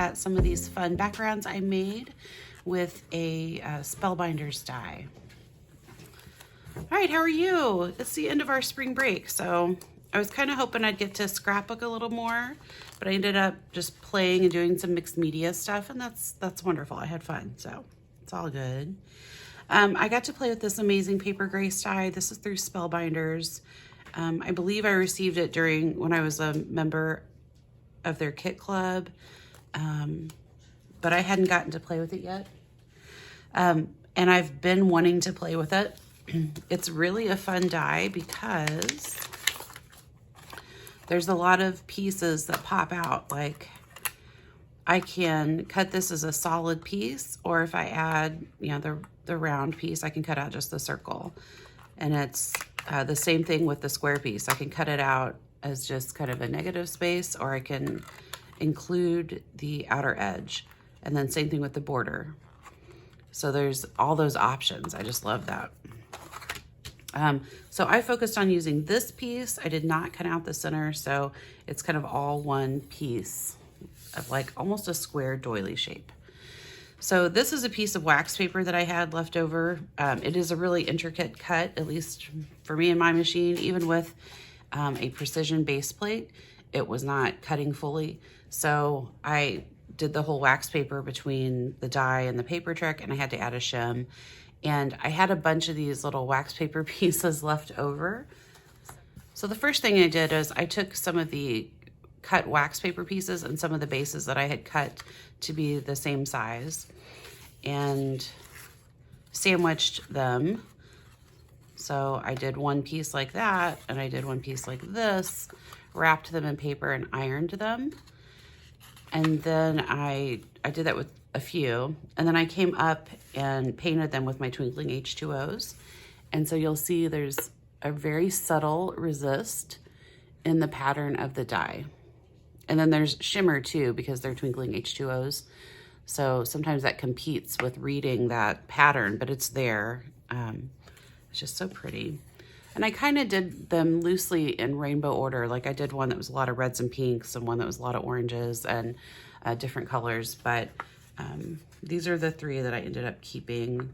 at some of these fun backgrounds I made with a Spellbinders die. All right, how are you? It's the end of our spring break, so I was kind of hoping I'd get to scrapbook a little more, but I ended up just playing and doing some mixed media stuff, and that's wonderful. I had fun, so it's all good. I got to play with this amazing paper grace die. This is through Spellbinders. I believe I received it when I was a member of their kit club, but I hadn't gotten to play with it yet. And I've been wanting to play with it. It's really a fun die because there's a lot of pieces that pop out. Like, I can cut this as a solid piece, or if I add, the round piece, I can cut out just the circle. And it's the same thing with the square piece. I can cut it out as just kind of a negative space, or I can include the outer edge. And then same thing with the border. So there's all those options. I just love that. So I focused on using this piece. I did not cut out the center, so it's kind of all one piece of like almost a square doily shape. So this is a piece of wax paper that I had left over. It is a really intricate cut, at least for me and my machine. Even with a precision base plate, it was not cutting fully. So I did the whole wax paper between the die and the paper trick, and I had to add a shim. And I had a bunch of these little wax paper pieces left over. So the first thing I did is I took some of the cut wax paper pieces and some of the bases that I had cut to be the same size and sandwiched them. So I did one piece like that, and I did one piece like this, wrapped them in paper and ironed them. And then I did that with a few, and then I came up and painted them with my twinkling H2Os. And so you'll see there's a very subtle resist in the pattern of the die. And then there's shimmer too, because they're twinkling H2Os. So sometimes that competes with reading that pattern, but it's there. It's just so pretty. And I kind of did them loosely in rainbow order. Like I did one that was a lot of reds and pinks and one that was a lot of oranges and different colors. But these are the three that I ended up keeping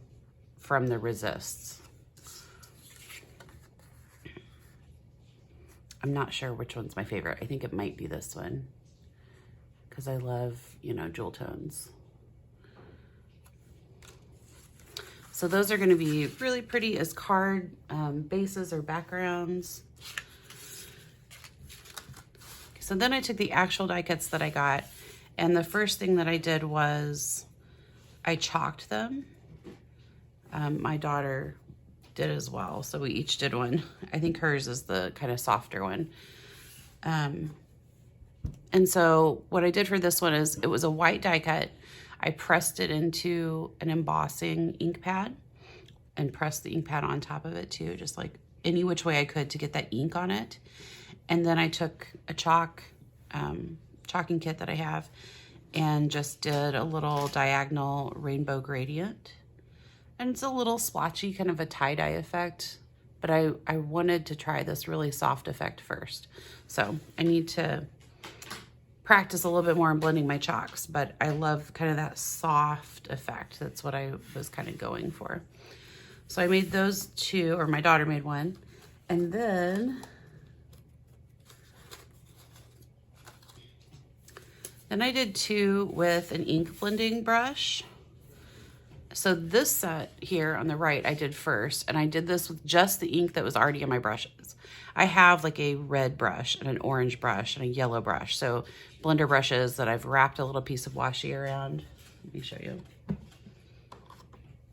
from the resists. I'm not sure which one's my favorite. I think it might be this one because I love, jewel tones. So those are going to be really pretty as card bases or backgrounds. So then I took the actual die cuts that I got, and the first thing that I did was I chalked them. My daughter did as well, so we each did one. I think hers is the kind of softer one. And so what I did for this one is it was a white die cut. I pressed it into an embossing ink pad and pressed the ink pad on top of it too, just like any which way I could to get that ink on it. And then I took a chalking kit that I have and just did a little diagonal rainbow gradient. And it's a little splotchy, kind of a tie-dye effect, but I wanted to try this really soft effect first. So I need to practice a little bit more in blending my chalks, but I love kind of that soft effect. That's what I was kind of going for. So I made those two, or my daughter made one. And then I did two with an ink blending brush. So this set here on the right I did first, and I did this with just the ink that was already in my brushes. I have like a red brush and an orange brush and a yellow brush. So blender brushes that I've wrapped a little piece of washi around. Let me show you.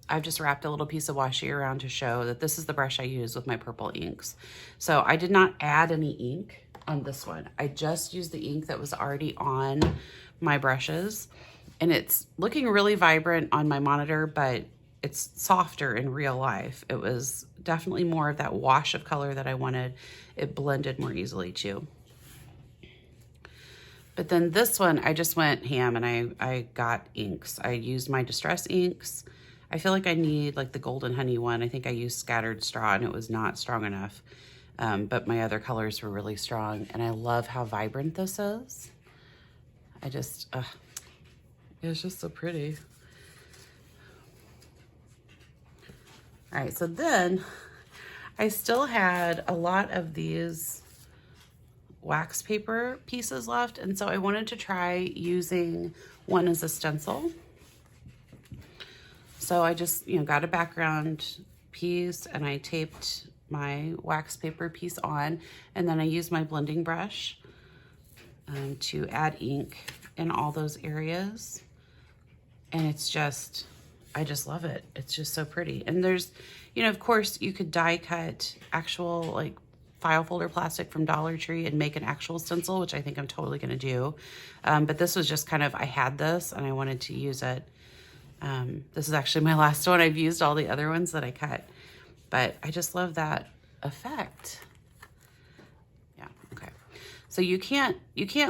I've just wrapped a little piece of washi around to show that this is the brush I use with my purple inks. So I did not add any ink on this one. I just used the ink that was already on my brushes. And it's looking really vibrant on my monitor, but it's softer in real life. It was definitely more of that wash of color that I wanted. It blended more easily too. But then this one, I just went ham and I got inks. I used my Distress inks. I feel like I need like the Golden Honey one. I think I used Scattered Straw and it was not strong enough. But my other colors were really strong. And I love how vibrant this is. It's just so pretty. All right, so then I still had a lot of these wax paper pieces left, and so I wanted to try using one as a stencil. So I just, got a background piece and I taped my wax paper piece on, and then I used my blending brush to add ink in all those areas. And it's just, I just love it. It's just so pretty. And there's, of course you could die cut actual like file folder plastic from Dollar Tree and make an actual stencil, which I think I'm totally gonna do. But this was just kind of, I had this and I wanted to use it. This is actually my last one. I've used all the other ones that I cut, but I just love that effect. Yeah, okay. So you can't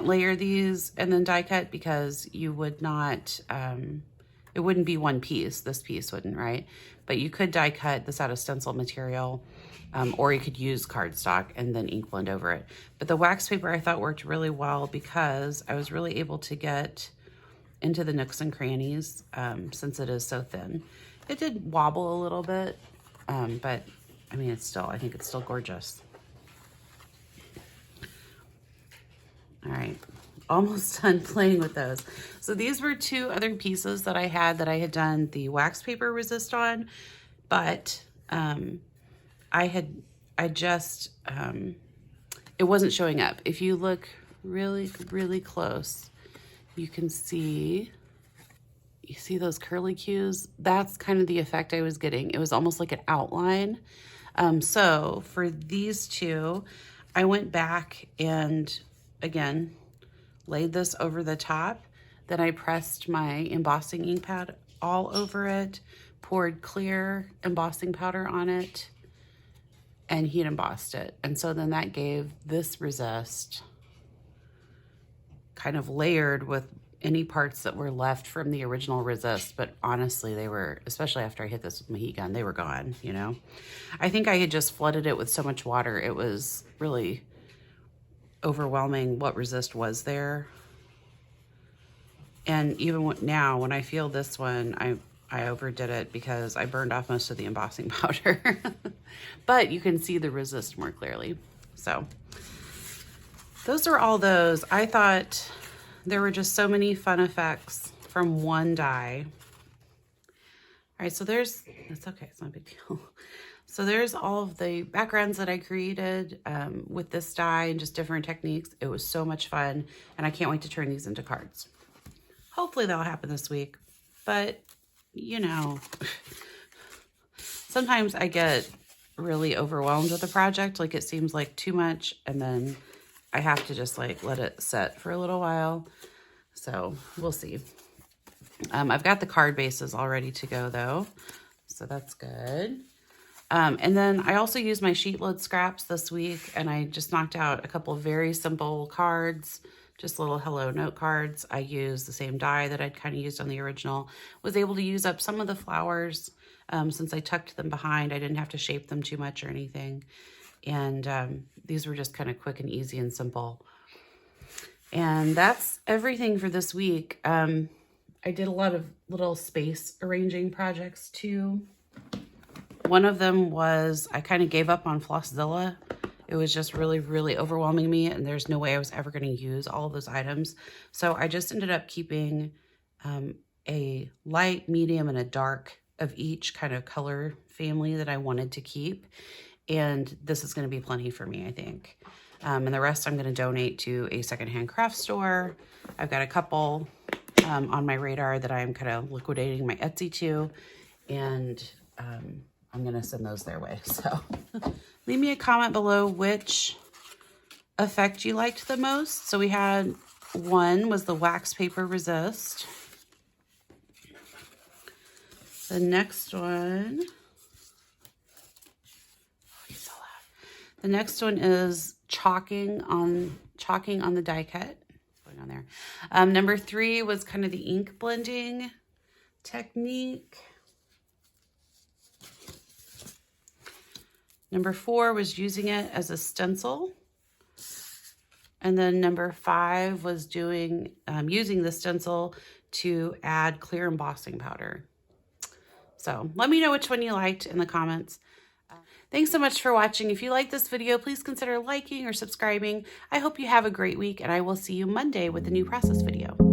layer these and then die cut because you would not, it wouldn't be one piece. This piece wouldn't, right? But you could die cut this out of stencil material, or you could use cardstock and then ink blend over it. But the wax paper I thought worked really well because I was really able to get into the nooks and crannies since it is so thin. It did wobble a little bit, but I mean, I think it's still gorgeous. All right, almost done playing with those. So these were two other pieces that I had done the wax paper resist on, but it wasn't showing up. If you look really, really close, you can see, you see those curly cues? That's kind of the effect I was getting. It was almost like an outline. So for these two, I went back and again, laid this over the top. Then I pressed my embossing ink pad all over it, poured clear embossing powder on it, and heat embossed it. And so then that gave this resist kind of layered with any parts that were left from the original resist, but honestly, they were, especially after I hit this with my heat gun, they were gone, I think I had just flooded it with so much water. It was really overwhelming what resist was there. And even now, when I feel this one, I overdid it because I burned off most of the embossing powder. But you can see the resist more clearly. So those are all those. I thought there were just so many fun effects from one die. All right, so that's okay, it's not a big deal. So there's all of the backgrounds that I created with this die and just different techniques. It was so much fun, and I can't wait to turn these into cards. Hopefully that'll happen this week, but sometimes I get really overwhelmed with a project. Like it seems like too much, and then I have to just like let it set for a little while. So we'll see. I've got the card bases all ready to go though, so that's good. And then I also used my Sheetload scraps this week, and I just knocked out a couple of very simple cards, just little hello note cards. I used the same die that I'd kind of used on the original. Was able to use up some of the flowers since I tucked them behind. I didn't have to shape them too much or anything. And these were just kind of quick and easy and simple. And that's everything for this week. I did a lot of little space arranging projects too. One of them was I kind of gave up on Flosszilla. It was just really, really overwhelming me, and there's no way I was ever going to use all of those items. So I just ended up keeping a light, medium, and a dark of each kind of color family that I wanted to keep. And this is going to be plenty for me, I think. And the rest I'm going to donate to a secondhand craft store. I've got a couple on my radar that I'm kind of liquidating my Etsy to, and I'm going to send those their way. So leave me a comment below which effect you liked the most. So we had one was the wax paper resist. The next one, the next one is chalking on the die cut. What's going on there? Number 3 was kind of the ink blending technique. Number 4 was using it as a stencil. And then number 5 was doing using the stencil to add clear embossing powder. So let me know which one you liked in the comments. Thanks so much for watching. If you like this video, please consider liking or subscribing. I hope you have a great week, and I will see you Monday with a new process video.